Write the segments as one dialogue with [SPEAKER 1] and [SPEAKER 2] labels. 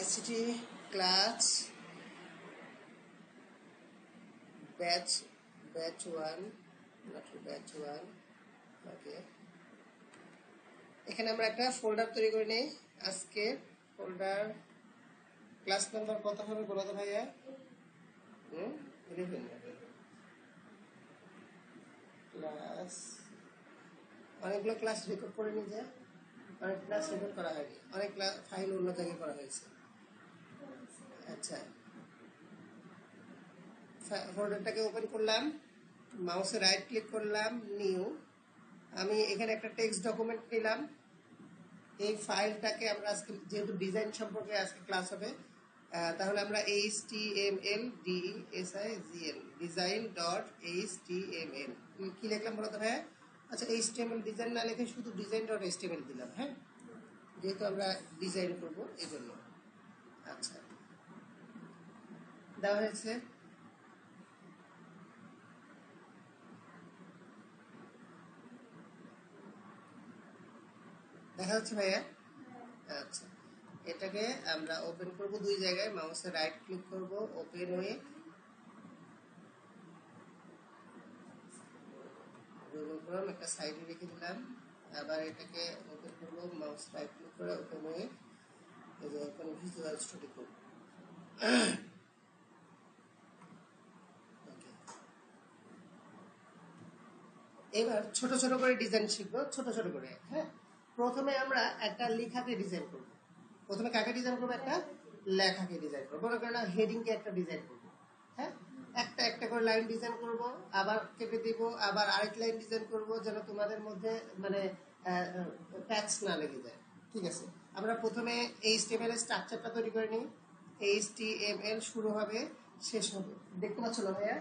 [SPEAKER 1] ICT class batch 1 not batch 1 ওকে এখানে আমরা একটা ফোল্ডার তৈরি করে নেই আজকে ফোল্ডার ক্লাস নাম্বার কত হবে বলো তো ভাইয়া 11 ক্লাস অনেকগুলো ক্লাস রেকর্ড করে নিয়ে যায় অনেক ক্লাস রেকর্ড করা হয়নি অনেক ফাইল অন্য জায়গায় করা হয়েছে আচ্ছা ফোল্ডারটাকে ওপেন করলাম মাউসে রাইট ক্লিক করলাম নিউ আমি এখানে একটা টেক্সট ডকুমেন্ট নিলাম এই ফাইলটাকে আমরা আজকে যেহেতু ডিজাইন সম্পর্কে আজকে ক্লাস হবে তাহলে আমরা html design.html কি লিখলাম বলো তো ভাই আচ্ছা html ডিজাইন না লিখে শুধু design.html দিলাম হ্যাঁ যেহেতু আমরা ডিজাইন করব এজন্য আচ্ছা দেওয়া হয়েছে দেখা যাচ্ছে ভাইয়া আচ্ছা এটাকে আমরা ওপেন করব দুই জায়গায় মাউসে রাইট ক্লিক করব ওপেন উইথ গুগল ক্রোম একটা সাইডে রেখে দিলাম আবার এটাকে ওপেন করব মাউস রাইট ক্লিক করে ওপেন উইথ এই যে ওপেন ভিজুয়াল স্টুডিও এবার ছোট ছোট করে ডিজাইন শিখবো ছোট ছোট করে হ্যাঁ প্রথমে আমরা একটা লেখাকে ডিজাইন করব প্রথমে কাকে ডিজাইন করবো একটা লেখাকে ডিজাইন করবো মনে করেন হেডিং কে একটা ডিজাইন করবো হ্যাঁ একটা একটা করে লাইন ডিজাইন করব আবার কেটে দিব আবার আরেক লাইন ডিজাইন করব যেন তোমাদের মধ্যে মানে প্যাচ না লেগে যায় ঠিক আছে আমরা প্রথমে HTML এর স্ট্রাকচারটা তৈরি করে নিই HTML শুরু হবে শেষ হবে দেখতে পাচ্ছ না ভাইয়া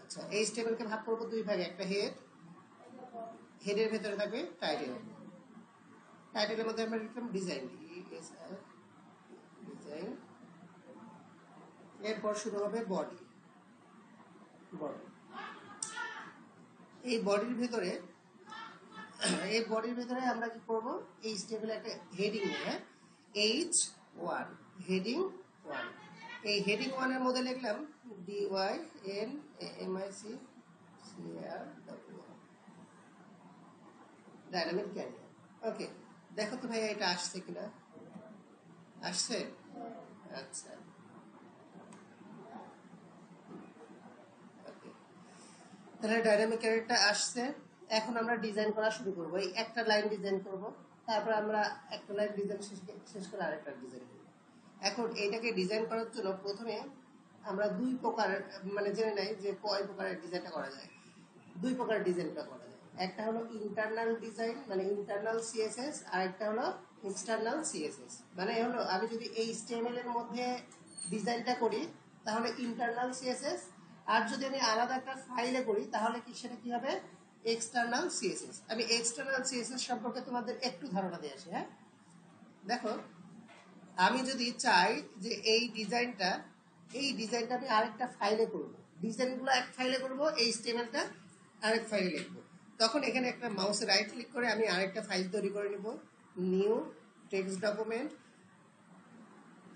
[SPEAKER 1] আচ্ছা HTML কে ভাগ করব দুই ভাগে একটা হেডের ভেতরে থাকবে টাইটেল টাইটেলের মধ্যে আমরা লিখলাম ডিজাইন ডিজাইন এরপর শুরু হবে বডি এই বডির ভেতরে আমরা কি করব এই স্টেপে একটা হেডিং হ্যাঁ H1 হেডিং 1 এই হেডিং 1 এর মধ্যে লিখলাম DYNAMIC ডাইনামিক ক্যারিয়ার ওকে দেখো তো ভাই এটা আসছে কিনা আসছে আচ্ছা তাহলে ডাইনামিক ক্যারিয়ারটা আসছে এখন আমরা ডিজাইন করা শুরু করব এই একটা লাইন ডিজাইন করব তারপর আমরা একটা লাইন ডিজাইন শেষ করে আরেকটা ডিজাইন করব এখন এটাকে ডিজাইন করার জন্য প্রথমে আমরা দুই প্রকার মানে জেনে নেই যে কয় প্রকারের ডিজাইনটা করা যায় দুই প্রকারের ডিজাইনটা করা যায় একটা হলো ইন্টারনাল ডিজাইন মানে ইন্টারনাল সিএসএস আর একটা হলো এক্সটার্নাল সিএসএস মানে হলো আমি যদি এই HTML এর মধ্যে ডিজাইনটা করি তাহলে ইন্টারনাল সিএসএস আর যদি আমি আলাদা একটা ফাইলে করি তাহলে কি সেটা কি হবে এক্সটার্নাল সিএসএস আমি এক্সটার্নাল সিএসএস সম্পর্কে তোমাদের একটু ধারণা দিয়ে আসি হ্যাঁ দেখো আমি যদি চাই যে এই ডিজাইনটা আমি আরেকটা ফাইলে করব ডিজাইনগুলো এক ফাইলে করব এই HTMLটা আরেক ফাইলে লিখব তখন এখানে একটা মাউসে রাইট ক্লিক করে আমি আরেকটা ফাইল তৈরি করে নিব নিউ টেক্সট ডকুমেন্ট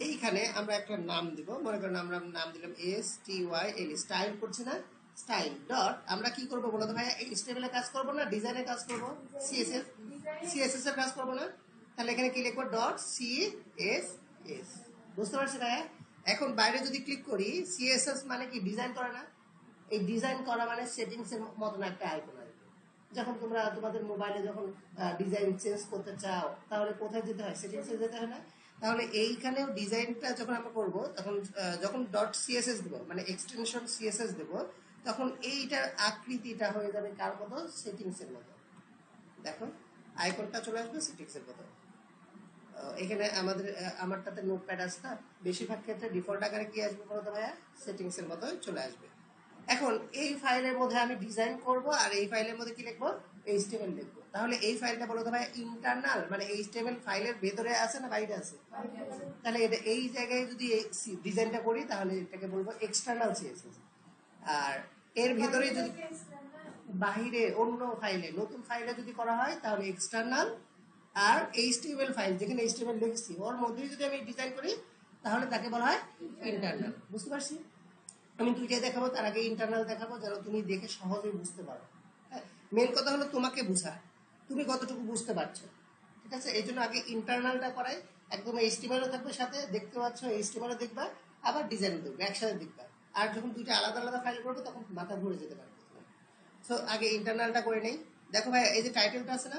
[SPEAKER 1] এইখানে আমরা একটা নাম দিব মনে করেন আমরা নাম দিলাম STYL স্টাইল করছি না স্টাইল ডট আমরা কি করব বলো তো ভাই HTML এর কাজ করব না ডিজাইনের কাজ করব CSS এর কাজ করব না তাহলে এখানে কি লিখব ডট CSS বুঝতে পারছেন ভাই এখন বাইরে যদি ক্লিক করি CSS মানে কি ডিজাইন করা না এই ডিজাইন করা মানে সেটিংস এর মতন একটা আইকন আসবে যখন তোমরা তোমাদের মোবাইলে যখন ডিজাইন চেঞ্জ করতে চাও তাহলে কোথায় যেতে হয় সেটিংসে যেতে হয় না তাহলে এইখানেও ডিজাইনটা যখন আমরা করব তখন যখন ডট সিএসএস দেব মানে এক্সটেনশন সিএসএস দেব তখন এইটার আকৃতিটা হয়ে যাবে কার মতো সেটিংস এর মতো দেখো আইকনটা চলে আসবে সেটিংস এর মতো এখানে আমারটাতে নোটপ্যাড আছে না বেশিরভাগ ক্ষেত্রে ডিফল্ট আকারে কি আসবে বলতো ভাইয়া সেটিংস এর মতো চলে আসবে এখন এই ফাইলের মধ্যে আমি ডিজাইন করব আর এই ফাইলের মধ্যে কি লিখবো HTML লিখবো তাহলে এই ফাইলটা বলতো ভাই ইন্টারনাল মানে HTML ফাইলের ভেতরে আছে না বাইরে আছে তাহলে এটা এই জায়গায় যদি ডিজাইনটা করি তাহলে এটাকে বলবো এক্সটার্নাল সিএসএস আর এর ভেতরে যদি বাইরে অন্য ফাইলে নতুন ফাইলে যদি করা হয় তাহলে এক্সটার্নাল আর HTML ফাইল যেখানে HTML লিখছি ওর মধ্যে যদি আমি ডিজাইন করি তাহলে তাকে বলা হয় ইন্টারনাল। বুঝতে পারছি? আমি দুইটাই দেখাবো, তার আগে ইন্টারনাল দেখাবো যেন তুমি দেখে সহজেই বুঝতে পারো। হ্যাঁ, মেন কথা হলো তোমাকে বোঝা, তুমি কতটুকু বুঝতে পারছো। ঠিক আছে, এই জন্য আগে ইন্টারনালটা করাই। একদম এইচটিএমএলও থাকবে সাথে, দেখতে পাচ্ছ এইচটিএমএলও দেখবা, আবার ডিজাইন দেখবে, একসাথে দেখবা। আর যখন দুইটা আলাদা আলাদা ফাইল করবে তখন মাথা ঘুরে যেতে পারবে। সো আগে ইন্টারনালটা করে নেই। দেখো ভাই, এই যে টাইটেলটা আছে না,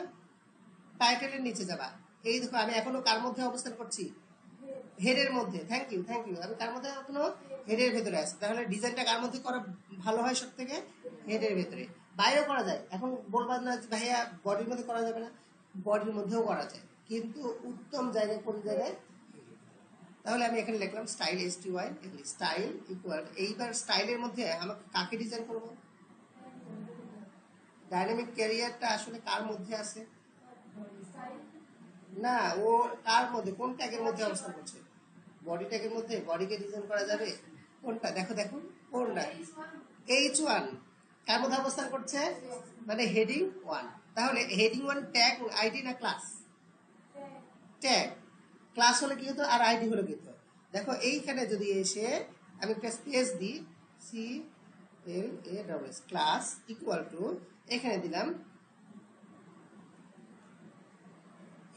[SPEAKER 1] টাইটেলের নিচে যাবা। এই দেখো আমি এখনো কার মধ্যে অবস্থান করছি, হেডের মধ্যে। থ্যাংক ইউ, আমি কার মধ্যে এখনো হেডের ভেতরে আছি। তাহলে ডিজাইনটা কার মধ্যে করা ভালো হয় সব থেকে, হেডের ভেতরে। বাইরেও করা যায়, এখন বলবা না যে ভাইয়া বডির মধ্যে করা যাবে না, বডির মধ্যেও করা যায়, কিন্তু উত্তম জায়গায় কোন জায়গায়। তাহলে আমি এখানে লিখলাম স্টাইল STY, স্টাইল ইকুয়াল। এইবার স্টাইলের মধ্যে আমাকে কাকে ডিজাইন করব, ডাইনামিক ক্যারিয়ারটা আসলে কার মধ্যে আছে, না ও কার মধ্যে, কোন ট্যাগের মধ্যে অবস্থান করছে, বডি ট্যাগের মধ্যে। বডিকে ডিজাইন করা যাবে কোনটা, দেখো দেখো কোনটা, H1 কার মধ্যে অবস্থান করছে, মানে হেডিং 1। তাহলে হেডিং 1 ট্যাগ আইডি না ক্লাস, ট্যাগ। ক্লাস হলে কি হতো আর আইডি হলে কি হতো, দেখো এইখানে যদি এসে আমি একটা স্পেস দিই, CLASS ক্লাস ইকুয়াল টু, এখানে দিলাম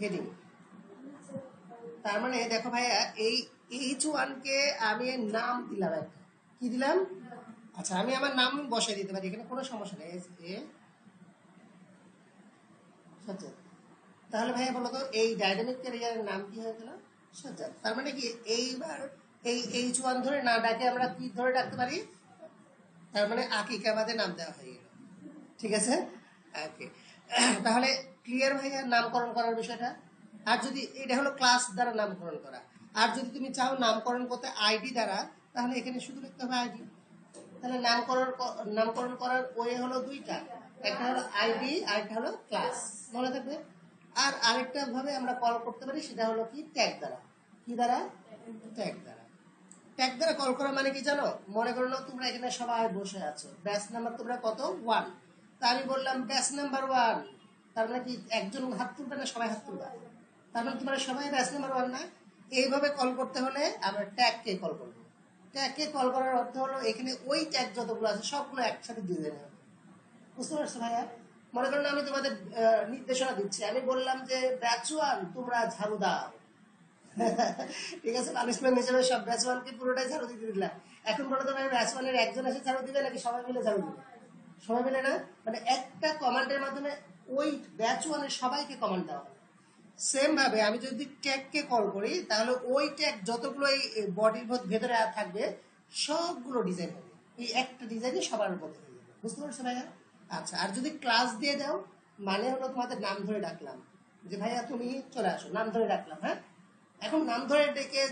[SPEAKER 1] হেডিং। তার মানে দেখো ভাইয়া, এই H1 কে আমি নাম দিলাম একটা, কি দিলাম, আচ্ছা আমি আমার নাম বসাই দিতে পারি, এখানে কোনো সমস্যা নেই, সজ্জাদ। তাহলে ভাইয়া বলো তো, এই ডাইনামিক ক্যারিয়ারের নাম কি হয়ে গেল, সজ্জাদ। তার মানে কি এইবার এই H1 ধরে না ডাকে আমরা কি ধরে ডাকতে পারি, তার মানে আকিকা বাদে নাম দেওয়া হয়ে গেল। ঠিক আছে, ওকে। তাহলে ক্লিয়ার ভাইয়া নামকরণ করার বিষয়টা। আর যদি এটা হলো ক্লাস দ্বারা নামকরণ করা, আর যদি তুমি চাও নামকরণ করতে আইডি দ্বারা, তাহলে এখানে শুধু লিখতে হবে আইডি। তাহলে নামকরণ করার ওয়ে হলো দুইটা, একটা হলো আইডি আর একটা হলো ক্লাস, মনে থাকবে। আর আরেকটা ভাবে আমরা কল করতে পারি, সেটা হলো কি ট্যাগ দ্বারা। কি দ্বারা, ট্যাগ দ্বারা। ট্যাগ দ্বারা কল করা মানে কি জানো, মনে করো তোমরা এখানে সবাই বসে আছো, ব্যাচ নাম্বার তোমরা কত, 1। তা আমি বললাম ব্যাচ নাম্বার 1, তার মানে কি একজন হাত তুলবে না সবাই হাত তুলবে, তার মানে তোমরা সবাই ব্যাচ নাম্বার 1 না। এইভাবে কল করতে হলে আমরা ট্যাগকে কল করবো। ট্যাগকে কল করার অর্থ হলো এখানে ওই ট্যাগ যতগুলো আছে সবগুলো একসাথে দিয়ে দেবে। বুঝতে পারছো ভাইয়া? মনে করেন আমি তোমাদের নির্দেশনা দিচ্ছি, আমি বললাম যে ব্যাচ 1 তোমরা ঝাড়ু দাও। ঠিক আছে, পানিশমেন্ট হিসেবে সব ব্যাচ 1 কে পুরোটাই ঝাড়ু দিতে দিলাম। এখন বলো তো ভাই, ব্যাচ 1 এর একজন এসে ঝাড়ু দিবে নাকি সবাই মিলে ঝাড়ু দিবে, সবাই মিলে না, মানে একটা কমান্ডের মাধ্যমে ওই ব্যাচ 1 এর সবাইকে কমান্ড দেওয়া হবে। সেম ভাবে আমি যদি ট্যাগকে কল করি, তাহলে ওই ট্যাগ যতগুলো এই বডির ভেতরে থাকবে সবগুলো ডিজাইন হবে, এই একটা ডিজাইনই সবার মধ্যে হয়ে যাবে। বুঝতে পারছো ভাইয়া? আচ্ছা, আর যদি ক্লাস দিয়ে দাও, মানে হলো তোমাদের নাম ধরে ডাকলাম, যে ভাইয়া তুমি চলে আসো, নাম ধরে ডাকলাম। হ্যাঁ, এখন নাম ধরে ডেকে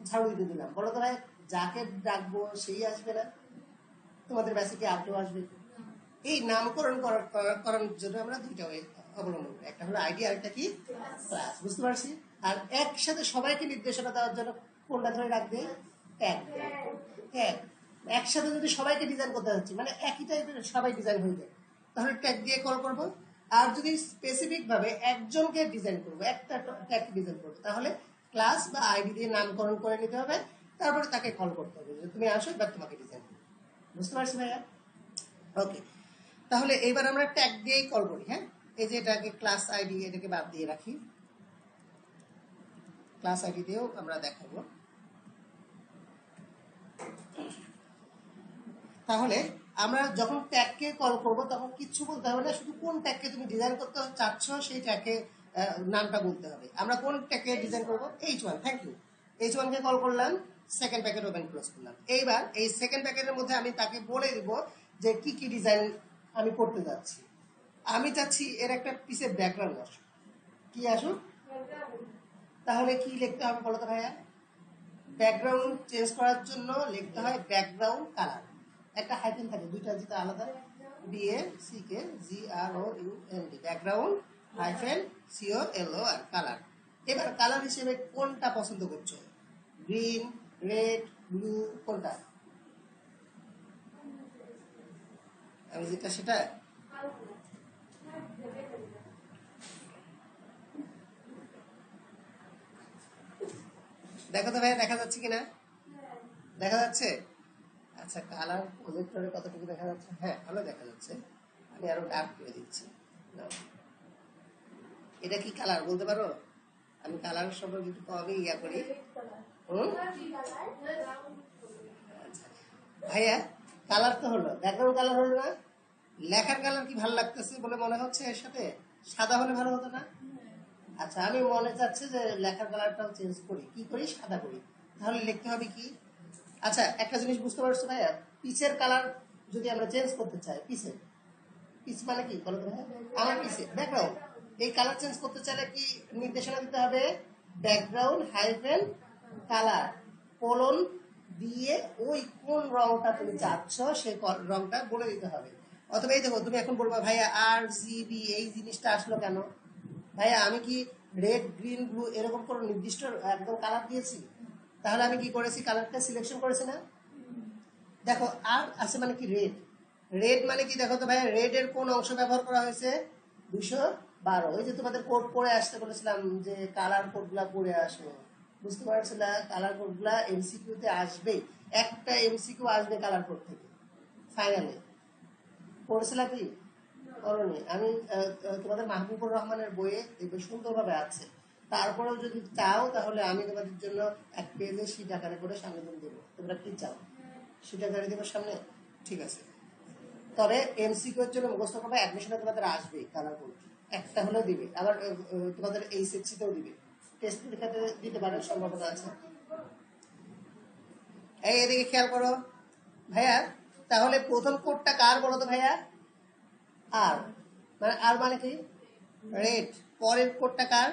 [SPEAKER 1] ঝাড়ু দিতে দিলাম, বলো তো ভাই যাকে ডাকবো সেই আসবে না, তোমাদের বেসিকে আর কেউ আসবে? এই নামকরণ করার জন্য আমরা দুইটা ওয়ে অবলম্বন করি, একটা হলো আইডি আর একটা কি ক্লাস। বুঝতে পারছি? আর একসাথে সবাইকে নির্দেশনা দেওয়ার জন্য কোনটা ধরে রাখবে, ট্যাগ। ট্যাগ একসাথে যদি সবাইকে ডিজাইন করতে যাচ্ছি, মানে একই টাইপের সবাই ডিজাইন হয়ে যায়, তাহলে ট্যাগ দিয়ে কল করব। আর যদি স্পেসিফিক ভাবে একজনকে ডিজাইন করবো, একটা ট্যাগ ডিজাইন করবো, তাহলে ক্লাস বা আইডি দিয়ে নামকরণ করে নিতে হবে, তারপরে তাকে কল করতে হবে যে তুমি আসো এবার তোমাকে ডিজাইন করবো। বুঝতে পারছি ভাইয়া? ওকে, তাহলে এইবার আমরা ট্যাগ দিয়েই কল করি। হ্যাঁ, এই যে এটাকে ক্লাস আইডি, এটাকে বাদ দিয়ে রাখি, ক্লাস আইডি দিয়েও আমরা দেখাবো। তাহলে আমরা যখন ট্যাগকে কল করব তখন কিচ্ছু বলতে হবে না, শুধু কোন ট্যাগকে তুমি ডিজাইন করতে চাচ্ছ সেই ট্যাগকে নামটা বলতে হবে। আমরা কোন ট্যাগকে ডিজাইন করবো, H1। থ্যাংক ইউ, H1 কে কল করলাম, সেকেন্ড প্যাকেট ওপেন ক্লোজ করলাম। এইবার এই সেকেন্ড প্যাকেটের মধ্যে আমি তাকে বলে দিব যে কি কি ডিজাইন আমি করতে যাচ্ছি। আমি চাচ্ছি এর একটা পিসের ব্যাকগ্রাউন্ড আসুক, কি আসুক, তাহলে কি লিখতে হবে বলো তো ভাইয়া? ব্যাকগ্রাউন্ড চেঞ্জ করার জন্য লিখতে হয় ব্যাকগ্রাউন্ড কালার, একটা হাইফেন থাকে, দুইটা যেটা আলাদা, BACKGROUND, background hyphen COLOR colour. এবার কালার হিসেবে কোনটা পছন্দ করছো, গ্রিন, রেড, ব্লু, কোনটা? আমি যেটা সেটা, দেখো তো ভাইয়া দেখা যাচ্ছে কিনা? দেখা যাচ্ছে? আচ্ছা, কালার প্রজেক্টরে কতটুকু দেখা যাচ্ছে? হ্যাঁ, ভালো দেখা যাচ্ছে। আমি আরো ডার্ক করে দিচ্ছি। নাও। এটা কি কালার বলতে পারো? আমি কালার সম্পর্কে একটু কমই করি। হুম? আচ্ছা ভাইয়া, কালার তো হলো, ব্যাকগ্রাউন্ড কালার হলো না? লেখার কালার কি ভালো লাগতেছে বলে মনে হচ্ছে এর সাথে? সাদা হলে ভালো হতো না? আচ্ছা, আমি মনে চাচ্ছি যে লেখার কালারটাও চেঞ্জ করি। কি করি? সাদা করি। তাহলে লিখতে হবে কি? আচ্ছা, একটা জিনিস বুঝতে পারছো ভাইয়া, পিচের কালার যদি আমরা চেঞ্জ করতে চাই, পিচের পিচ মানে কি বলো তো ভাইয়া? আমার পিচে ব্যাকগ্রাউন্ড, এই কালার চেঞ্জ করতে চাইলে কি নির্দেশনা দিতে হবে? ব্যাকগ্রাউন্ড হাইফেন কালার কোলন দিয়ে ওই কোন রংটা তুমি চাচ্ছ সেই রংটা বলে দিতে হবে। অথবা এই দেখো, তুমি এখন বলবা ভাইয়া আর জিবি এই জিনিসটা আসলো কেন? ভাইয়া আমি কি রেড গ্রিন ব্লু এরকম কোনো নির্দিষ্ট একদম কালার দিয়েছি? তাহলে আমি কি করেছি? কালারটা সিলেকশন করেছি না? দেখো, আর আছে মানে কি রেড। রেড মানে কি দেখো তো ভাইয়া, রেড এর কোন অংশ ব্যবহার করা হয়েছে? 212। ওই যে তোমাদের কোড পড়ে আসতে বলেছিলাম যে কালার কোডগুলা পড়ে আসো। বুঝতে পারছিল? কালার কোডগুলা এমসিকিউ তে আসবেই। একটা এমসিকিউ আসবে কালার কোড থেকে ফাইনালে। পড়েছিলা কি? করনি? আমি তোমাদের মাহবুবুর রহমানের বইয়ে দেখবে সুন্দরভাবে আছে। তারপরেও যদি চাও তাহলে আমি তোমাদের জন্য এক পেজে শীট আকারে করে সামনে দিন দেবো। তোমরা কি চাও? শীট আকারে দেবো সামনে? ঠিক আছে। তবে এমসিকিউ এর জন্য মুখস্থ করবে, অ্যাডমিশনে তোমাদের আসবেই কালার কোড। একটা হলেও দিবে, আবার তোমাদের এইচএসসি তেও দিবে। টেস্ট পরীক্ষাতে দিতে পারার সম্ভাবনা আছে। এই এদিকে খেয়াল করো ভাইয়া, তাহলে প্রথম কোডটা কার বলো তো ভাইয়া? আর মানে আর মানে কি? রেড। পরের কোডটা কার?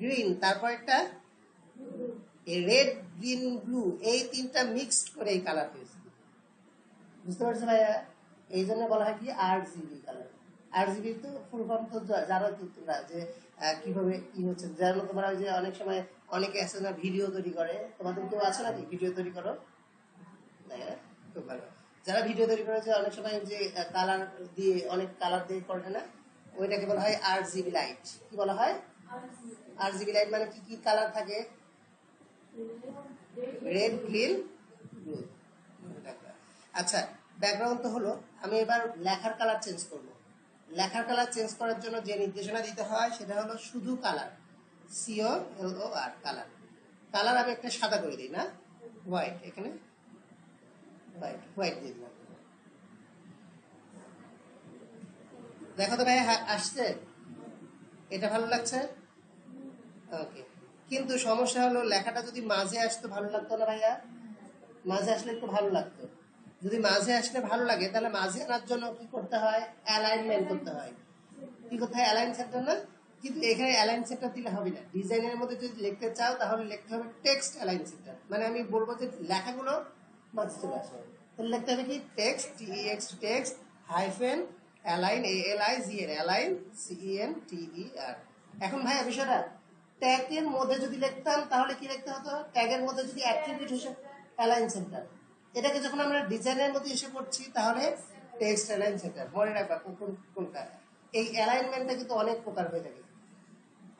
[SPEAKER 1] গ্রিন। তারপরেরটা রেড গ্রিন ব্লু, এই তিনটা মিক্স করে এই কালার হয়েছে। বুঝতে পারছো ভাইয়া? এই জন্য বলা হয় কি RGB কালার। RGB তো ফুল ফর্ম তো জানো তো তোমরা যে কিভাবে কি হচ্ছে। যেমন তোমরা ওই যে অনেক সময় অনেকে আছে না ভিডিও তৈরি করে, তোমাদের কেউ আছে নাকি ভিডিও তৈরি করো? হ্যাঁ, খুব ভালো। যারা ভিডিও তৈরি করে যে অনেক সময় যে কালার দিয়ে, অনেক কালার দিয়ে করে না, ওইটাকে বলা হয় RGB লাইট। কি বলা হয়? RGB লাইট মানে কি কি কালার থাকে? Red green blue. আচ্ছা, ব্যাকগ্রাউন্ড তো হলো। আমি এবার লেখার কালার চেঞ্জ করব। লেখার কালার চেঞ্জ করার জন্য যে নির্দেশনা দিতে হয় সেটা হলো শুধু কালার। COLOR colour. কালার আমি একটা সাদা করে দিই না? হোয়াইট। এখানে হোয়াইট হোয়াইট দিয়ে দিলাম। দেখো তো ভাই আসছে? এটা ভালো লাগছে? ওকে। কিন্তু সমস্যা হলো লেখাটা যদি মাঝে আসতো ভালো লাগতো না ভাইয়া? মাঝে আসলে একটু ভালো লাগতো। যদি মাঝে আসলে ভালো লাগে তাহলে মাঝে আনার জন্য কি করতে হয়? অ্যালাইনমেন্ট করতে হয়। কি করতে হয়? অ্যালাইন সেন্টার না? কিন্তু এখানে অ্যালাইন সেন্টার দিলে হবে না। ডিজাইনের মধ্যে যদি লিখতে চাও তাহলে লিখতে হবে টেক্সট অ্যালাইন সেন্টার। মানে আমি বলবো যে লেখাগুলো মাঝে চলে আসে। তাহলে লিখতে হবে কি? Text text hyphen align ALIGN align CENTER। এখন ভাইয়া বিষয়টা ট্যাগের মধ্যে যদি লিখতাম তাহলে কি লিখতে হতো? ট্যাগের মধ্যে যদি অ্যাট্রিবিউট হিসেবে অ্যালাইন সেন্টার, এটাকে যখন আমরা ডিজাইনের মধ্যে এসে পড়ছি তাহলে টেক্সট অ্যালাইন সেন্টার। মনে রাখবা কোনটা। এই অ্যালাইনমেন্টটা কিন্তু অনেক প্রকার হয়ে থাকে।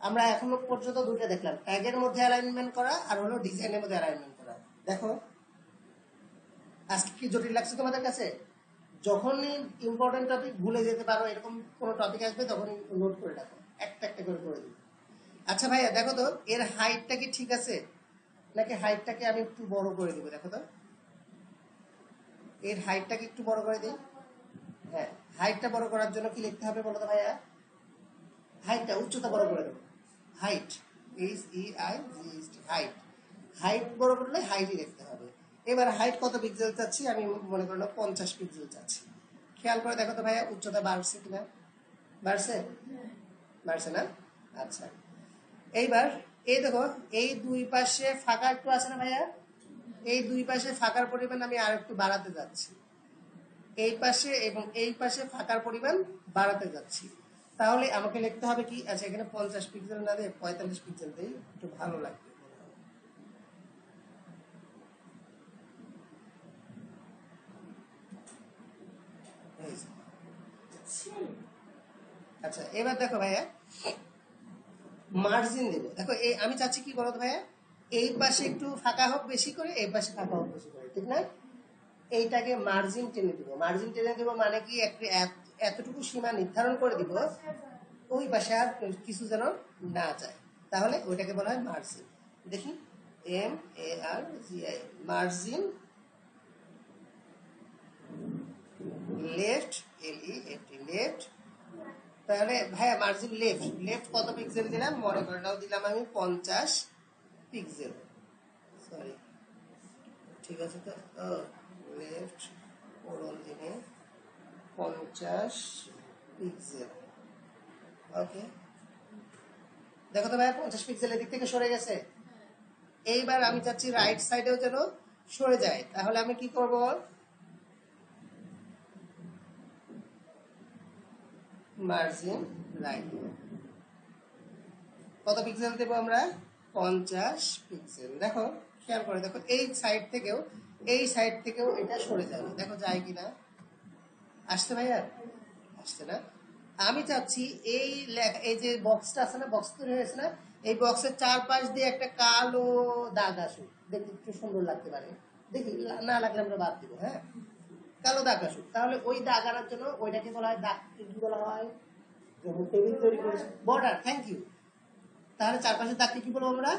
[SPEAKER 1] আমরা এখনো পর্যন্ত দুটো দেখলাম, ট্যাগের মধ্যে অ্যালাইনমেন্ট করা আর হলো ডিজাইনের মধ্যে অ্যালাইনমেন্ট করা। দেখো আজকে কি জটিল লাগছে তোমাদের কাছে? যখনই ইম্পর্টেন্ট টপিক ভুলে যেতে পারো, এরকম কোনো টপিক আসবে তখনই নোট করে রাখো, একটা একটা করে করে দিই। আচ্ছা ভাইয়া দেখো তো, এর হাইটটা কি ঠিক আছে নাকি হাইটটাকে আমি একটু বড় করে দিব? দেখো তো, এর হাইটটাকে একটু বড় করে দিই। হ্যাঁ, হাইটটা বড় করার জন্য কি লিখতে হবে বলো তো ভাইয়া? হাইটটা, উচ্চতা বড় করে দেবো। Height, HEIGHT, height. হাইট বড় করলে হাইটই লিখতে হবে। এবার হাইট কত পিক্সেল চাচ্ছি? আমি মনে করলাম 50 পিক্সেল চাচ্ছি। খেয়াল করে দেখো তো ভাইয়া উচ্চতা বাড়ছে কিনা? বাড়ছে? বাড়ছে না? আচ্ছা, এইবার এই দেখো, এই দুই পাশে ফাঁকা একটু আছে না ভাইয়া? এই দুই পাশে ফাঁকার পরিমাণ আমি আর একটু বাড়াতে যাচ্ছি। এই পাশে এবং এই পাশে ফাঁকার পরিমাণ বাড়াতে যাচ্ছি। তাহলে আমাকে লিখতে হবে কি? আচ্ছা, এখানে 50 পিক্সেল না দিয়ে 45 পিক্সেল দিই, একটু ভালো লাগবে। আচ্ছা, এবার দেখো ভাইয়া মার্জিন দেবো। দেখো এই আমি চাচ্ছি কি বলো তো ভাইয়া, এই পাশে একটু ফাঁকা হোক বেশি করে, এই পাশে ফাঁকা হোক বেশি করে, ঠিক না? এইটাকে মার্জিন টেনে দিব। মার্জিন টেনে দিব মানে কি এতটুকু সীমা নির্ধারণ করে দিব ওই পাশে আর কিছু যেন না যায়, তাহলে ওইটাকে বলা হয় মার্জিন। দেখি MARGIN, margin left, LEFT, left. তাহলে ভাইয়া মার্জিন লেফট, লেফট কত পিক্সেল দিলাম মনে করে নাও, দিলাম আমি 50 পিক্সেল। সরি, ঠিক আছে তো, লেফট ওরন দিনে 50 পিক্সেল। ওকে, দেখো তো ভাইয়া 50 পিক্সেলের দিক থেকে সরে গেছে। এইবার আমি চাচ্ছি রাইট সাইডেও যেন সরে যায়, তাহলে আমি কি করব, মার্জিন রাইট। কত পিক্সেল দেবো আমরা, 50 পিক্সেল। দেখো খেয়াল করে দেখো, এই সাইড থেকেও এটা সরে যাবে, দেখো যায় কিনা, আসছে ভাইয়া, আসছে না? আমি চাচ্ছি এই এই যে বক্সটা আছে না, বক্স তৈরি হয়েছে না, এই বক্সের চারপাশ দিয়ে একটা কালো দাগ আসুক, দেখতে একটু সুন্দর লাগতে পারে, দেখি না লাগলে আমরা বাদ দিব। হ্যাঁ, কালো দাগ আসুক, তাহলে ওই দাগ আনার জন্য ওইটাকে বলা হয়, দাগকে কি বলা হয়, যেমন টেবিল তৈরি করেছে বর্ডার। Thank you. তাহলে চারপাশে দাগকে কি বলবো আমরা,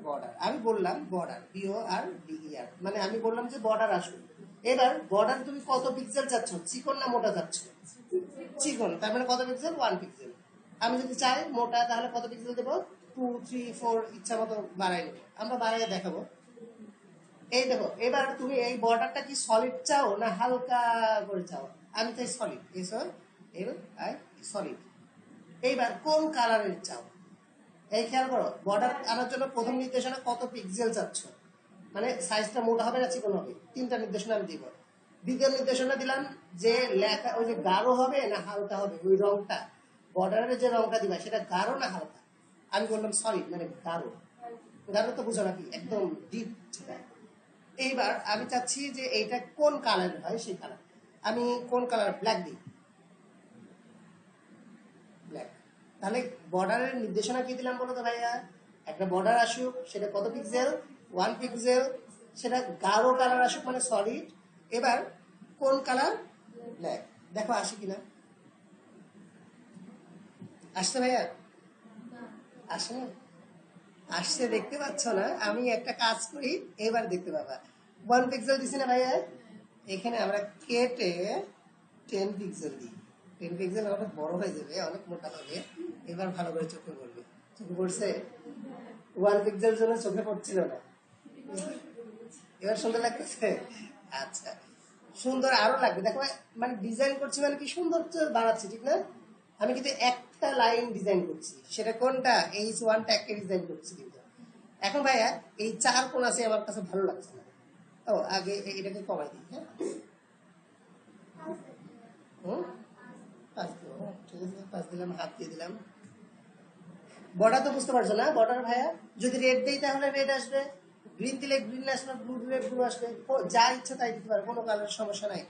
[SPEAKER 1] বর্ডার। আমি বললাম বর্ডার, BORDER, মানে আমি বললাম যে বর্ডার আসুক। এবার বর্ডার তুমি কত পিক্সেল চাচ্ছ, চিকন না মোটা চাচ্ছ? চিকন, তার মানে কত পিক্সেল, 1 পিক্সেল। আমি যদি চাই মোটা, তাহলে কত পিক্সেল দেবো, 2, 3, 4, ইচ্ছা মতো বাড়াই নেবো, আমরা বাড়াইয়ে দেখাবো। এই দেখো, এবার তুমি এই বর্ডারটা কি সলিড চাও না হালকা করে চাও? আমি চাই সলিড, সলিড। এইবার কোন কালারের চাও, এই খেয়াল করো, বর্ডার আনার জন্য প্রথম নির্দেশনা কত পিক্সেল চাচ্ছ, মানে সাইজটা মোটা হবে না চিকন হবে, তিনটা নির্দেশনা আমি দিব। দ্বিতীয় নির্দেশনা দিলাম যে লেখা ওই যে গাঢ় হবে না হালকা হবে, ওই রংটা বর্ডারের যে রংটা দিবা সেটা গাঢ় না হালকা। আমি বললাম সলিড মানে গাঢ়। গাঢ় তো বুঝো নাকি, একদম ডিপ। এইবার আমি চাচ্ছি যে এইটা কোন কালার হয়, সেই কালার আমি কোন কালার, ব্ল্যাক দিই, ব্ল্যাক। তাহলে বর্ডারের নির্দেশনা কি দিলাম বলো তো ভাইয়া, একটা বর্ডার আসুক, সেটা কত পিক্সেল, 1 পিক্সেল, সেটা গাঢ় কালার আসুক মানে সলিড। এবার কোন কালার, ব্ল্যাক। দেখো আসে কিনা, আসছে ভাইয়া, আসে না, আসছে, দেখতে পাচ্ছ না? আমি একটা কাজ করি, এবার দেখতে পাবা। 1 পিক্সেল দিছি না ভাইয়া, এখানে আমরা কেটে 10 পিক্সেল দিই। 10 পিক্সেল অনেক বড় হয়ে যাবে, অনেক মোটা হবে। এবার ভালো করে চোখে পড়বে, চোখে পড়ছে? 1 পিক্সেল জন্য চোখে পড়ছিল না, এবার সুন্দর লাগতেছে? আচ্ছা, সুন্দর আরো লাগবে। দেখো মানে ডিজাইন করছি মানে কি সুন্দর বানাচ্ছি, ঠিক না? আমি কিন্তু একটা লাইন ডিজাইন করছি, সেটা কোনটা, H1টা একটা ডিজাইন করছি কিন্তু। এখন ভাইয়া এই 4 কোণ আছে, আমার কাছে ভালো লাগছে না। ও আগে এটাকে কমাই দিই। হ্যাঁ, হুম, 5 দিব, ঠিক আছে, 5 দিলাম, হাত দিয়ে দিলাম। বর্ডার তো বুঝতে পারছো না, বর্ডার ভাইয়া যদি রেড দেই তাহলে রেড আসবে, গ্রিন দিলে গ্রিন আসবে, ব্লু দিলে ব্লু আসবে, যা ইচ্ছা তাই দিতে পারো, কোনো কালার সমস্যা নাই।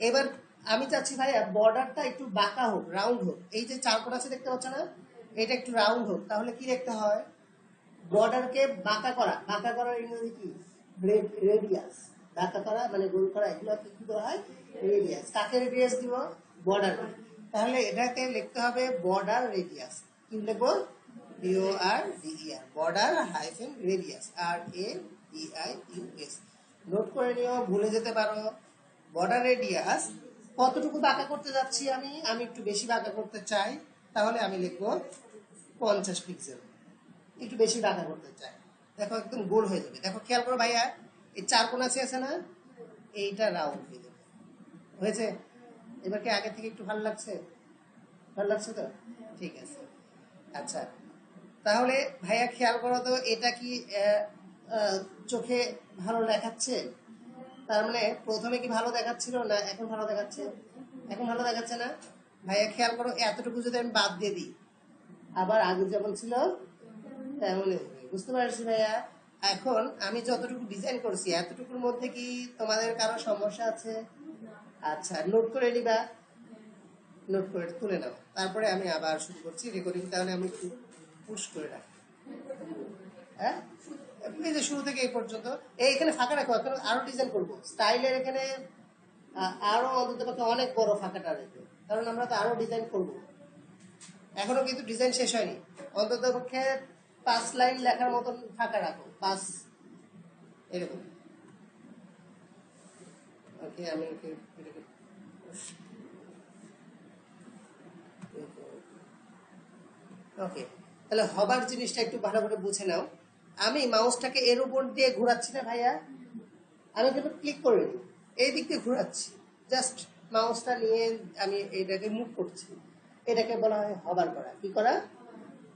[SPEAKER 1] এবার আমি চাচ্ছি ভাইয়া বর্ডারটা একটু বাঁকা হোক, রাউন্ড হোক। এই যে 4 কোণ আছে দেখতে পাচ্ছ না, এটা একটু রাউন্ড হোক। তাহলে কি দেখতে হয়, বর্ডারকে বাঁকা করা, বাঁকা করার ইংরেজি কি, রেডিয়াস। বাঁকা করা মানে গোল করা, এগুলো কি করা হয়, রেডিয়াস। কাকে রেডিয়াস দিব, বর্ডার। তাহলে এটাকে লিখতে হবে বর্ডার রেডিয়াস। কি লিখবো, BORDER, border hyphen radius, RADIUS। Note করে নিও, ভুলে যেতে পারো। বর্ডার রেডিয়াস কতটুকু বাঁকা করতে যাচ্ছি, আমি একটু বেশি বাঁকা করতে চাই, তাহলে আমি লিখবো 50 পিক্সেল। একটু বেশি বাঁকা করতে চাই, দেখো একদম গোল হয়ে যাবে। দেখো খেয়াল করো ভাইয়া, এই 4 কোণ আছে না, এইটা রাউন্ড হয়ে যাবে, হয়েছে? এবার কি আগে থেকে একটু ভালো লাগছে, ভালো লাগছে তো, ঠিক আছে। আচ্ছা, তাহলে ভাইয়া খেয়াল করো তো, এটা কি চোখে ভালো দেখাচ্ছে? তার মানে প্রথমে কি ভালো দেখাচ্ছিল না, এখন ভালো দেখাচ্ছে? এখন ভালো দেখাচ্ছে না? ভাইয়া খেয়াল করো, এতটুকু যদি আমি বাদ দিয়ে দিই, আবার আগে যেমন ছিল তেমনই হবে। বুঝতে পারছি ভাইয়া? এখন আমি যতটুকু ডিজাইন করছি এতটুকুর মধ্যে কি তোমাদের কারো সমস্যা আছে? আচ্ছা, নোট করে নিবা, নোট করে তুলে নাও, তারপরে আমি আবার শুরু করছি রেকর্ডিং। তাহলে আমি একটু পুশ করে রাখি। হ্যাঁ, এই যে শুরু থেকে এই পর্যন্ত এখানে ফাঁকা রাখো, এখন আরো ডিজাইন করবো স্টাইলের এখানে আরো অন্তত পক্ষে অনেক বড় ফাঁকাটা রেখে, কারণ আমরা তো আরো ডিজাইন করবো। এখনো কিন্তু ডিজাইন শেষ হয়নি, অন্তত পক্ষে 5 লাইন লেখার মতন ফাঁকা রাখো, 5 এরকম। ওকে, আমি ওকে, তাহলে হবার জিনিসটা একটু ভালো করে বুঝে নাও। আমি মাউসটাকে এর উপর দিয়ে ঘোরাচ্ছি না ভাইয়া, আমি কিন্তু ক্লিক করে নিই, এই দিক দিয়ে ঘোরাচ্ছি, জাস্ট মাউসটা নিয়ে আমি এটাকে মুভ করছি, এটাকে বলা হয় হবার করা। কি করা?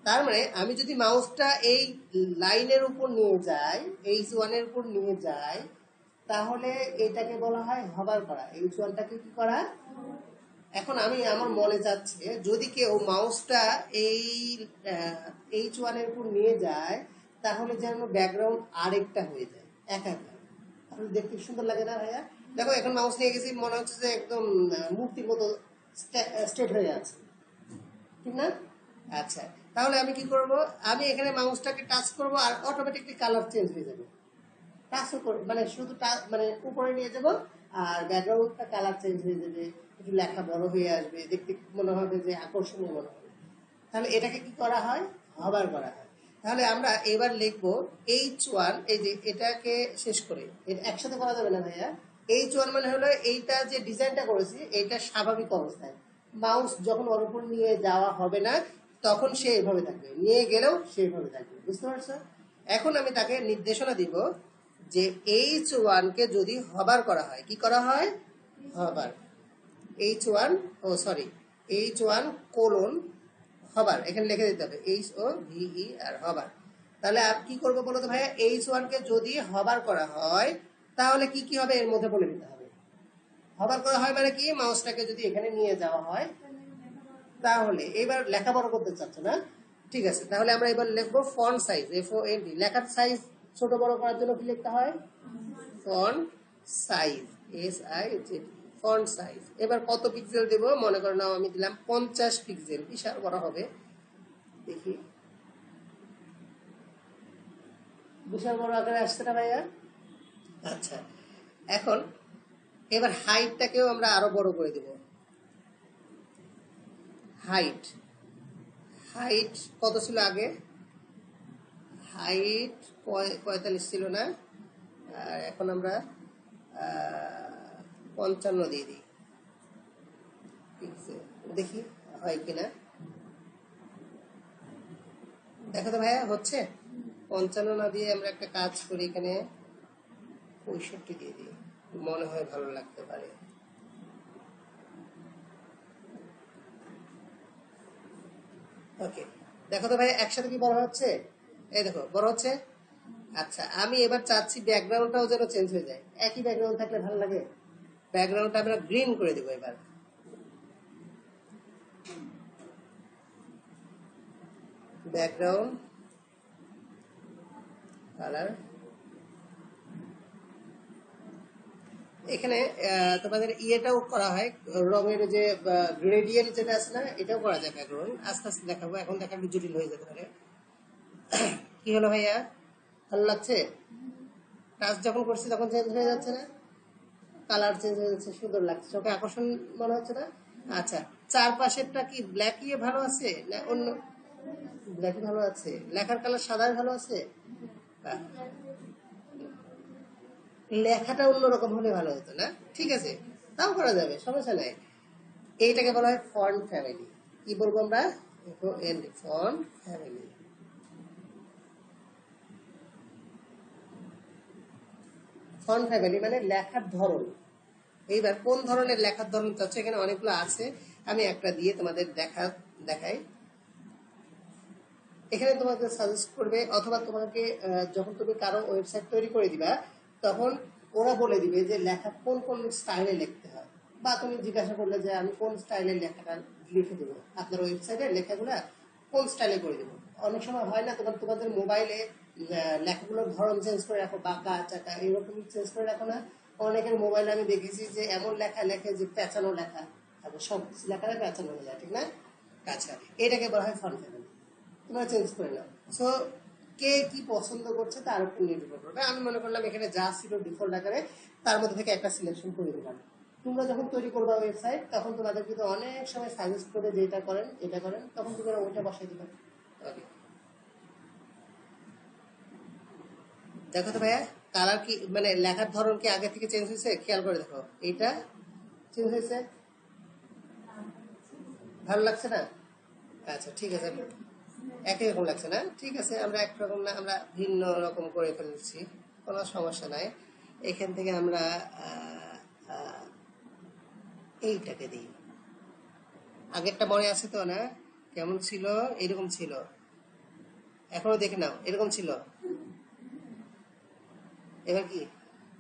[SPEAKER 1] তার মানে আমি যদি মাউসটা এই লাইনের উপর নিয়ে যাই, H1 এর উপর নিয়ে যাই, তাহলে এটাকে বলা হয় হবার করা। H1টাকে কি করা? এখন আমি আমার মনে যাচ্ছে যদি কেউ মাউসটা এই H1 এর উপর নিয়ে যায়, তাহলে যেন ব্যাকগ্রাউন্ড আরেকটা হয়ে যায়, একা একা, তাহলে দেখতে সুন্দর লাগে না ভাইয়া? দেখো এখন মাউস নিয়ে গেছি, মনে হচ্ছে যে একদম মূর্তির মতো স্ট্রেট হয়ে আছে, ঠিক না? আচ্ছা, তাহলে আমি কি করব? আমি এখানে মাউসটাকে টাচ করব আর অটোমেটিকলি কালার চেঞ্জ হয়ে যাবে। টাচও মানে শুধু মানে উপরে নিয়ে যাব আর ব্যাকগ্রাউন্ডটা কালার চেঞ্জ হয়ে যাবে, একটু লেখা বড় হয়ে আসবে, দেখতে মনে হবে যে আকর্ষণীয় মনে হবে। তাহলে এটাকে কি করা হয়? হবার করা হয়। তাহলে আমরা এবার লিখবো H1, এই যে এটাকে শেষ করে, এটা একসাথে করা যাবে না ভাইয়া। H1 মানে হলো এইটা যে ডিজাইনটা করেছি এইটা স্বাভাবিক অবস্থায়, মাউস যখন ওর উপর নিয়ে যাওয়া হবে না তখন সে এইভাবে থাকবে, নিয়ে গেলেও সেইভাবে থাকবে, বুঝতে পারছো? এখন আমি তাকে নির্দেশনা দিব যে H1 কে যদি হবার করা হয়, কি করা হয়? হবার। H1, ও সরি, H1 কোলন হবার, এখানে লিখে দিতে হবে HOVE আর হবার। তাহলে আর কি করবো বলো তো ভাইয়া? H1 কে যদি হবার করা হয় তাহলে কি কি হবে এর মধ্যে বলে দিতে হবে। হবার করা হয় মানে কি? মাউসটাকে যদি এখানে নিয়ে যাওয়া হয়, তাহলে এবার লেখা বড় করতে চাচ্ছ না, ঠিক আছে, তাহলে আমরা এবার লিখবো ফন্ট সাইজ, FONT। লেখার সাইজ ছোট বড় করার জন্য কি লিখতে হয়? Font size, SIZ, font size. এবার কত পিক্সেল দেব? মনে করো নাও আমি দিলাম 50 পিক্সেল, বিশাল বড় হবে, দেখি বিশাল বড় আকারে আসছে না ভাইয়া? আচ্ছা, এখন এবার হাইটটাকেও আমরা আরো বড় করে দেব। হাইট, হাইট কত ছিল আগে? হাইট 45 ছিল না? আর এখন আমরা 55 দিয়ে দিই, দেখি হয় কিনা। দেখো তো ভাইয়া হচ্ছে? 55 না দিয়ে আমরা একটা কাজ করি, এখানে 65 দিয়ে দিই, মনে হয় ভালো লাগতে পারে। ওকে, দেখো তো ভাই একসাথে কি বড় হচ্ছে? এই দেখো বড় হচ্ছে। আচ্ছা, আমি এবার চাচ্ছি ব্যাকগ্রাউন্ডটাও যেন চেঞ্জ হয়ে যায়, একই ব্যাকগ্রাউন্ড থাকলে ভালো লাগে। ব্যাকগ্রাউন্ডটা আমরা গ্রিন করে দেবো এবার। ব্যাকগ্রাউন্ড কালার, এখানে তোমাদের ইয়েটাও করা হয়, রঙের যে গ্রেডিয়েন্ট যেটা আছে না, এটাও করা যায় ব্যাকগ্রাউন্ড। আস্তে আস্তে দেখাবো, এখন দেখা একটু জটিল হয়ে যেতে পারে। কি হলো ভাইয়া, ভালো লাগছে? টাচ যখন করছি তখন চেঞ্জ হয়ে যাচ্ছে না? কালার চেঞ্জ হয়ে যাচ্ছে, সুন্দর লাগছে, চোখে আকর্ষণ মনে হচ্ছে না? আচ্ছা, চারপাশেরটা কি ব্ল্যাক ইয়ে ভালো আছে না অন্য? ব্ল্যাক ভালো আছে। লেখার কালার সাদা ভালো আছে? লেখাটা অন্যরকম হলে ভালো হতো না? ঠিক আছে, তাও করা যাবে, সমস্যা নাই। এইটাকে বলা হয় ফন্ট ফ্যামিলি। কি বলবো আমরা? Font family. ফন্ট ফ্যামিলি মানে লেখার ধরন। এইবার কোন ধরনের লেখার ধরন চাচ্ছ? এখানে অনেকগুলো আছে, আমি একটা দিয়ে তোমাদের দেখাই। এখানে তোমাকে সাজেস্ট করবে, অথবা তোমাকে যখন তুমি কারো ওয়েবসাইট তৈরি করে দিবা তখন ওরা বলে দিবে যে লেখা কোন কোন স্টাইলে লিখতে হয়, বা তুমি জিজ্ঞাসা করলে যে আমি কোন স্টাইলে লেখাটা লিখে দেবো, আপনার ওয়েবসাইটে লেখাগুলা কোন স্টাইলে করে দেবো। অনেক সময় হয় না তোমাদের মোবাইলে লেখাগুলোর ধরন চেঞ্জ করে রাখো, বাঁকা চাকা এরকম চেঞ্জ করে রাখো না? অনেকের মোবাইলে আমি দেখেছি যে এমন লেখা লেখে যে পেঁচানো লেখা, তারপর সব লেখাটা পেঁচানো হয়ে যায়, ঠিক না? আচ্ছা, এটাকে বলা হয় ফন্ট ফ্যামিলি, তোমরা চেঞ্জ করে নাও। সো কে কি পছন্দ করছে তার উপর নির্ভর করবে। আমি মনে করলাম এখানে যা ছিল ডিফল্ট আকারে তার মধ্যে থেকে একটা সিলেকশন করে দিলাম। তোমরা যখন তৈরি করবা ওয়েবসাইট তখন তোমাদের কিন্তু অনেক সময় সাজেস্ট করে যে এটা করেন এটা করেন, তখন তোমরা ওইটা বসাই দিবা। ওকে, দেখো তো ভাইয়া কালার কি মানে লেখার ধরন কি আগে থেকে চেঞ্জ হয়েছে? খেয়াল করে দেখো, এইটা চেঞ্জ হয়েছে, ভালো লাগছে না? আচ্ছা ঠিক আছে, একই রকম লাগছে না? ঠিক আছে, আমরা একরকম না, আমরা ভিন্ন রকম করে ফেলছি, কোনো সমস্যা নাই। এখান থেকে আমরা এইটাকে দিই। আগেরটা মনে আছে তো না কেমন ছিল? এরকম ছিল, এখনো দেখে নাও এরকম ছিল। এবার কি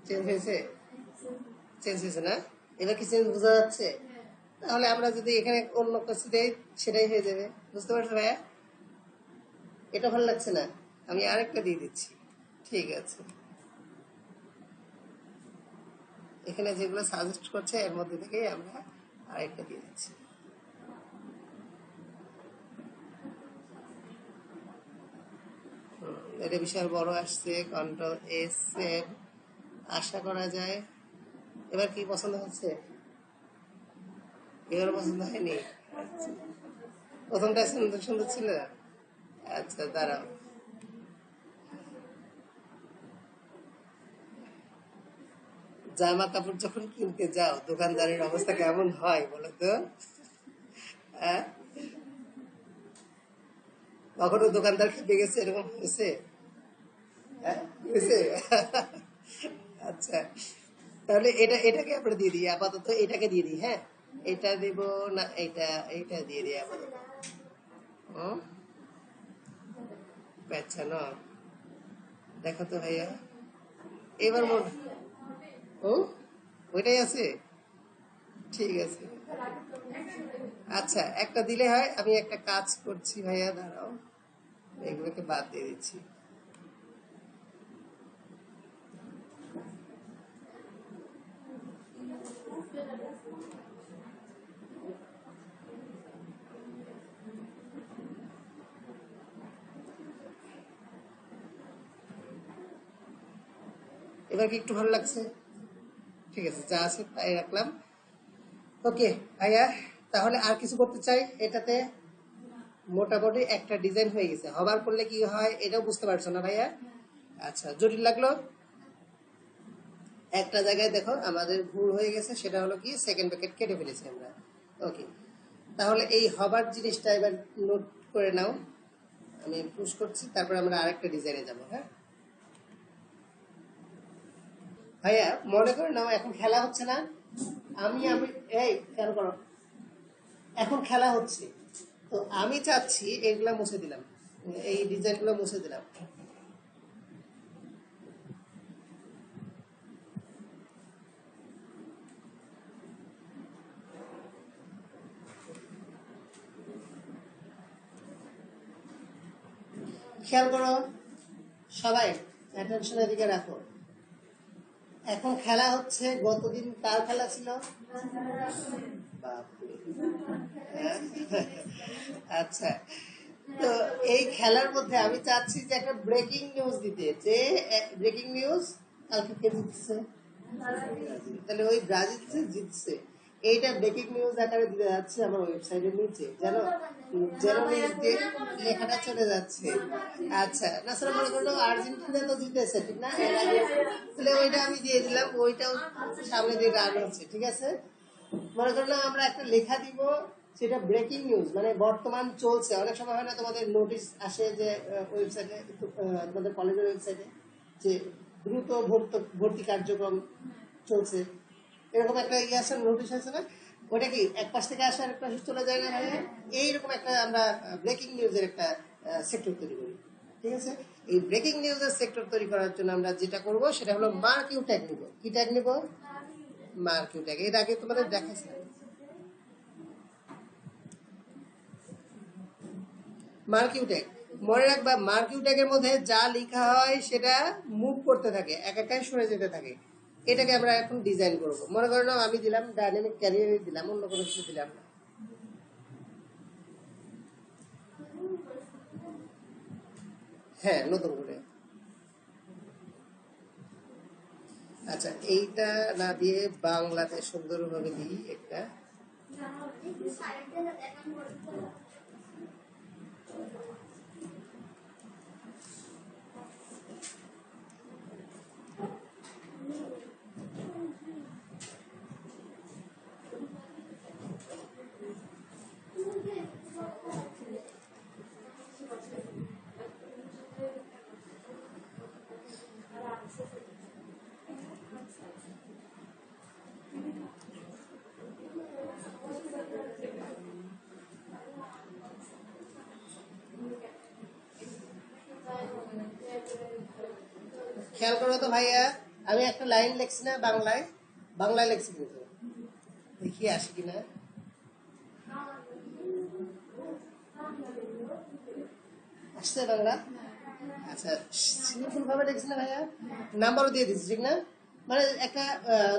[SPEAKER 1] চেঞ্জ হয়েছে? চেঞ্জ হয়েছে না? এবার কি চেঞ্জ বোঝা যাচ্ছে? তাহলে আমরা যদি এখানে অন্য কিছু দেই সেটাই হয়ে যাবে, বুঝতে পারছো ভাইয়া? এটা ভালো লাগছে না, আমি আরেকটা দিয়ে দিচ্ছি। ঠিক আছে, এখানে যেগুলো সাজেস্ট করছে এর মধ্যে থেকেই আমরা আরেকটা দিয়ে দিচ্ছি। এটা বিশাল বড় আসছে, কন্ট্রোল এস এর, আশা করা যায়। এবার কি পছন্দ হচ্ছে? এবার পছন্দ হয়নি? আচ্ছা, প্রথমটা সুন্দর সুন্দর ছিল। আচ্ছা দাঁড়াও, জামা কাপড় যখন কিনতে যাও দোকানদারের অবস্থা কেমন হয় বলো তো? হ্যাঁ, কখনো দোকানদার খেপে গেছে, এরকম হয়েছে? হ্যাঁ হয়েছে। আচ্ছা, তাহলে এটাকে আমরা দিয়ে দিই আপাতত, এটাকে দিয়ে দিই। হ্যাঁ, এটা দিব না, এইটা দিয়ে দিই আপাতত। হুম, পেঁচানো, দেখো তো ভাইয়া এবার হুম, ওইটাই আছে, ঠিক আছে। আচ্ছা একটা দিলে হয়, আমি একটা কাজ করছি ভাইয়া, দাঁড়াও, এগুলোকে বাদ দিয়ে দিচ্ছি। এবার কি একটু ভালো লাগছে? ঠিক আছে, যা আছে তাই রাখলাম। ওকে ভাইয়া, তাহলে আর কিছু করতে চাই এটাতে? মোটামুটি একটা ডিজাইন হয়ে গেছে। হবার করলে কি হয় এটাও বুঝতে পারছো না ভাইয়া? আচ্ছা, জটিল লাগলো? একটা জায়গায় দেখো আমাদের ভুল হয়ে গেছে, সেটা হলো কি সেকেন্ড ব্র্যাকেট কেটে ফেলেছি আমরা। ওকে, তাহলে এই হবার জিনিসটা এবার নোট করে নাও, আমি পুশ করছি, তারপর আমরা আরেকটা ডিজাইনে যাব। হ্যাঁ ভাইয়া, মনে করে নাও এখন খেলা হচ্ছে না, আমি আমি এই খেয়াল করো, এখন খেলা হচ্ছে, তো আমি চাচ্ছি এগুলা মুছে দিলাম, এই ডিজাইনগুলো মুছে দিলাম। খেয়াল করো সবাই, অ্যাটেনশন এদিকে রাখো। এখন খেলা হচ্ছে, গতদিন কার খেলা ছিল? বাপরে। আচ্ছা, তো এই খেলার মধ্যে আমি চাচ্ছি যে একটা ব্রেকিং নিউজ দিতে, যে ব্রেকিং নিউজ কালকে কে জিতছে, তাহলে ওই ব্রাজিল যে জিতছে এইটা ব্রেকিং নিউজ আকারে দিতে যাচ্ছে আমার ওয়েবসাইটের নিচে, যেন যেন নিচ দিয়ে লেখাটা চলে যাচ্ছে। আচ্ছা, না স্যার মনে করলো আর্জেন্টিনা তো জিতেছে ঠিক না এর আগে, তাহলে ওইটা আমি দিয়ে দিলাম, ওইটাও সামনে দিয়ে গান হচ্ছে, ঠিক আছে। মনে করলাম আমরা একটা লেখা দিব, সেটা ব্রেকিং নিউজ মানে বর্তমান চলছে। অনেক সময় হয় না তোমাদের নোটিশ আসে যে ওয়েবসাইটে, তোমাদের কলেজের ওয়েবসাইটে যে দ্রুত ভর্তি কার্যক্রম চলছে, এরকম একটা ইয়ে আসে, নোটিশ আছে না? ওটা কি এক পাশ থেকে আসে আরেক পাশে চলে যায় না ভাইয়া? এইরকম একটা আমরা ব্রেকিং নিউজের একটা সেক্টর তৈরি করি, ঠিক আছে। এই ব্রেকিং নিউজের সেক্টর তৈরি করার জন্য আমরা যেটা করব সেটা হলো মার্কিউ ট্যাগ নিব। কি ট্যাগ নিব? মার্কিউ ট্যাগ, এর আগে তোমাদের দেখাচ্ছি। মার্কিউ ট্যাগ মনে রাখবা, মার্কিউ ট্যাগের মধ্যে যা লেখা হয় সেটা মুভ করতে থাকে, এক একাই সরে যেতে থাকে। এটাকে আমরা এখন ডিজাইন করব। মনে করো না আমি দিলাম ডাইনামিক ক্যারিয়ারে দিলাম, অন্য কোনো কিছু দিলাম না। হ্যাঁ নতুন করে। আচ্ছা এইটা না দিয়ে বাংলাতে সুন্দরভাবে দিই একটা। খেয়াল করো তো ভাইয়া, আমি একটা লাইন লিখছি না বাংলায়, বাংলায় লিখছি কিন্তু, দেখি আসে কিনা। আসছে বাংলা? আচ্ছা সিম্পল ভাবে লিখছি না ভাইয়া, নাম্বারও দিয়ে দিচ্ছি ঠিক না? মানে একটা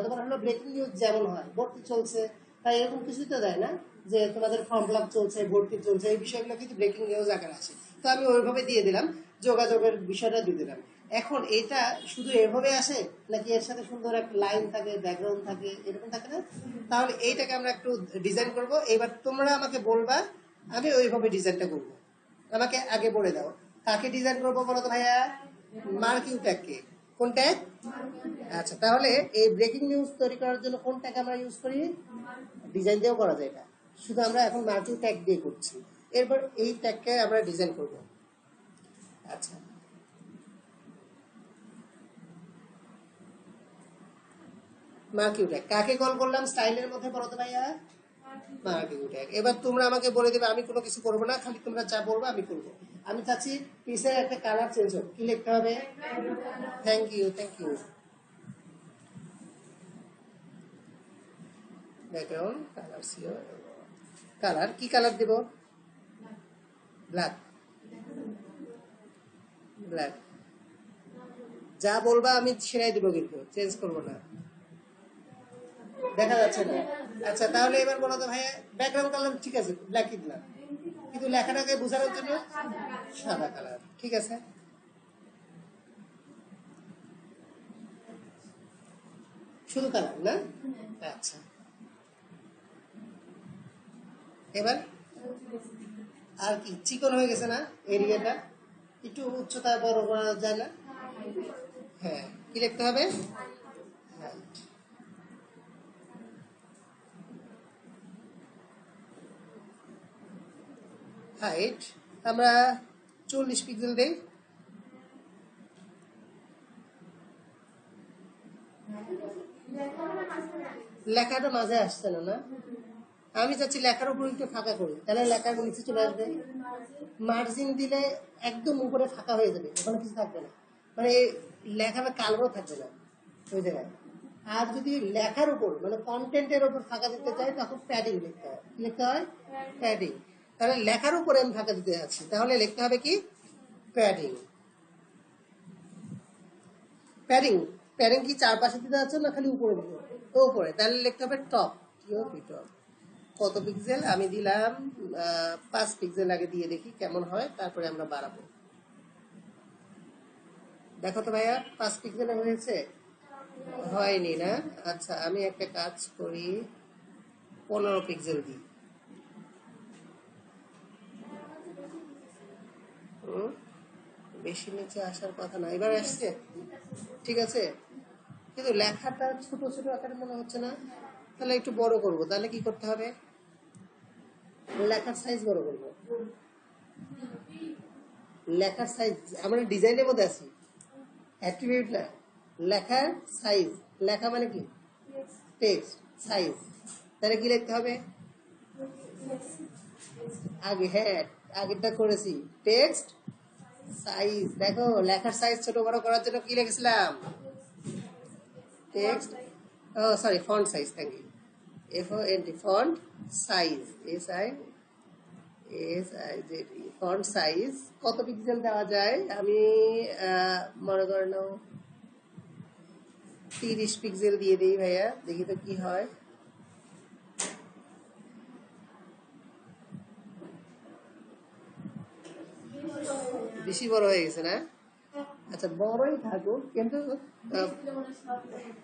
[SPEAKER 1] তোমার হলো ব্রেকিং নিউজ যেমন হয়, ভর্তি চলছে, তাই এরকম কিছুই তো দেয় না যে তোমাদের ফর্ম ফিল আপ চলছে, ভর্তি চলছে, এই বিষয়গুলো কিন্তু ব্রেকিং নিউজ আকারে আসে। তো আমি ওইভাবে দিয়ে দিলাম, যোগাযোগের বিষয়টা দিয়ে দিলাম। এখন এটা শুধু এভাবে আসে নাকি এর সাথে সুন্দর একটা লাইন থাকে, ব্যাকগ্রাউন্ড থাকে, এরকম থাকে না? তাহলে এইটাকে আমরা একটু ডিজাইন করব। এবার তোমরা আমাকে বলবা, আমি ওইভাবে ডিজাইনটা করবো। আমাকে আগে বলে দাও কাকে ডিজাইন করবো বলো তো ভাইয়া? মার্কিং ট্যাগকে। কোন ট্যাগ? আচ্ছা তাহলে এই ব্রেকিং নিউজ তৈরি করার জন্য কোন ট্যাগ আমরা ইউজ করি? ডিজাইন দিয়েও করা যায় এটা, শুধু আমরা এখন মার্কিং ট্যাগ দিয়ে করছি। এরপর এই ট্যাগকে আমরা ডিজাইন করব। আচ্ছা মার্কিং ট্যাগ কাকে কল করলাম স্টাইলের মধ্যে বলো তো ভাইয়া? Marking tag. এবার তোমরা আমাকে বলে দেবে, আমি কোনো কিছু করবো না, খালি তোমরা যা বলবো আমি করবো। আমি চাচ্ছি পিসের একটা কালার চেঞ্জ হোক, কি লিখতে হবে? Thank you, thank you. Background colour সিও, কালার কি কালার দেব? Black, black. যা বলবা আমি সেটাই দিব, কিন্তু চেঞ্জ করবো না। দেখা যাচ্ছে না? আচ্ছা তাহলে এবার বলো তো ভাইয়া, ব্যাকগ্রাউন্ড কালার ঠিক আছে ব্ল্যাকই দিলাম, কিন্তু লেখাটাকে বোঝানোর জন্য সাদা কালার, ঠিক আছে? শুধু কালার না? আচ্ছা এবার আর কি চিকন হয়ে গেছে না এরিয়াটা? একটু উচ্চতা বড় করা যায় না? হ্যাঁ, কি লিখতে হবে? হাইট। হাইট আমরা 40 পিক্সেল দেই। লেখাটা মাঝে আসছে না, না? আমি চাচ্ছি লেখার উপর একটু ফাঁকা করি, তাহলে লেখার নিচে চলে আসবে। মার্জিন দিলে একদম উপরে ফাঁকা হয়ে যাবে, ওখানে কিছু থাকবে না, মানে লেখাটা কালো থাকবে না ওই জায়গায়। আর যদি লেখার উপর মানে কন্টেন্টের উপর ফাঁকা দিতে চাই তখন প্যাডিং লিখতে হয়। কি লিখতে হয়? প্যাডিং। তাহলে লেখার উপরে আমি ফাঁকা দিতে যাচ্ছি, তাহলে লিখতে হবে কি? প্যাডিং। প্যাডিং, প্যাডিং কি চারপাশে দিতে যাচ্ছ না খালি উপরে দিতে? তো উপরে, তাহলে লিখতে হবে টপ, টিওপি টপ। কত পিক্সেল? আমি দিলাম 5 পিক্সেল, আগে দিয়ে দেখি কেমন হয়, তারপরে আমরা বাড়াবো। দেখো তো ভাইয়া 5 পিক্সেল হয়েছে? হয়নি না? আচ্ছা আমি একটা কাজ করি, 15 পিক্সেল দিই। বেশি নিচে আসার কথা না, এবার আসছে? ঠিক আছে, কিন্তু লেখাটা ছোট ছোট আকারে মনে হচ্ছে না? তাহলে একটু বড় করব, তাহলে কি করতে হবে? লেখার সাইজ বড় করব। লেখার সাইজ আমরা ডিজাইনের মধ্যে আছি, অ্যাট্রিবিউট না। লেখার সাইজ, লেখা মানে কি? Text size. তাহলে কি লিখতে হবে? আগে হ্যাঁ, আগেরটা করেছি টেক্সট সাইজ। দেখো লেখার সাইজ ছোট বড় করার জন্য কি লিখেছিলাম? Text, oh sorry font size, thank you. FONT font size, SIZ font size কত পিক্সেল দেওয়া যায়? আমি মনে করে নাও 30 পিক্সেল দিয়ে দিই ভাইয়া, দেখি তো কি হয়। বেশি বড় হয়ে গেছে না? আচ্ছা বড়ই থাকুক, কিন্তু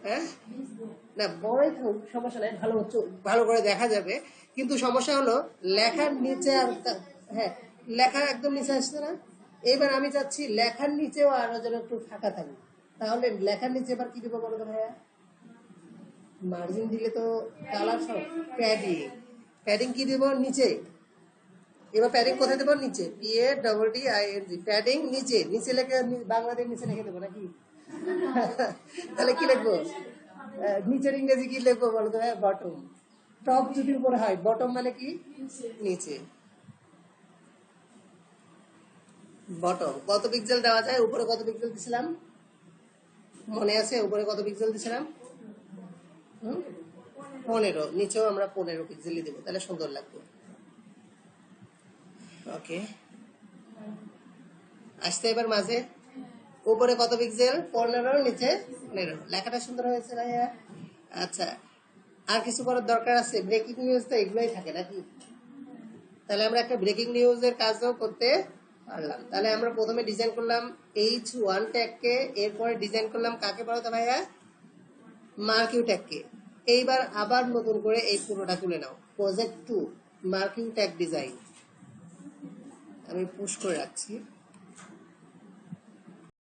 [SPEAKER 1] হ্যাঁ না বড়ই থাকুক সমস্যা নাই, ভালো ভালো করে দেখা যাবে। কিন্তু সমস্যা হলো লেখার নিচে আর হ্যাঁ লেখা একদম নিচে আসছে না। এবার আমি চাচ্ছি লেখার নিচেও আরো যেন একটু ফাঁকা থাকুক। তাহলে লেখার নিচে এবার কি দেবো বলো তো ভাইয়া? মার্জিন দিলে তো কালার সব প্যাডিং। প্যাডিং কি দেবো? নিচে। এবার প্যাডিং কোথায় দেবো? নিচে। PADDING প্যাডিং নিচে। নিচে লিখে বাংলাদেশ নিচে লিখে দেবো নাকি? তাহলে কি লিখবো? নিচের ইংরেজি কি লিখবো বলো তো? বটম। টপ যদি উপরে হয়, বটম মানে কি? নিচে। বটম কত পিক্সেল দেওয়া যায়? উপরে কত পিক্সেল দিছিলাম মনে আছে? উপরে কত পিক্সেল দিছিলাম? 15। নিচেও আমরা 15 পিক্সেলই দেবো, তাহলে সুন্দর লাগবে। ওকে, আসতে এবার মাঝে উপরে কত পিক্সেল? 15, নিচে 15। লেখাটা সুন্দর হয়েছে ভাইয়া। আচ্ছা, আর কিছু করার দরকার আছে? ব্রেকিং নিউজ তো এগুলোই থাকে নাকি? তাহলে আমরা একটা ব্রেকিং নিউজের কাজও করতে পারলাম। তাহলে আমরা প্রথমে ডিজাইন করলাম H1 ট্যাগকে, এরপরে ডিজাইন করলাম কাকে বলো তো ভাইয়া? মার্কিউ ট্যাগকে। এইবার আবার নতুন করে এই পুরোটা তুলে নাও। প্রজেক্ট 2 মার্কিউ ট্যাগ ডিজাইন আমি পুশ করে রাখছি।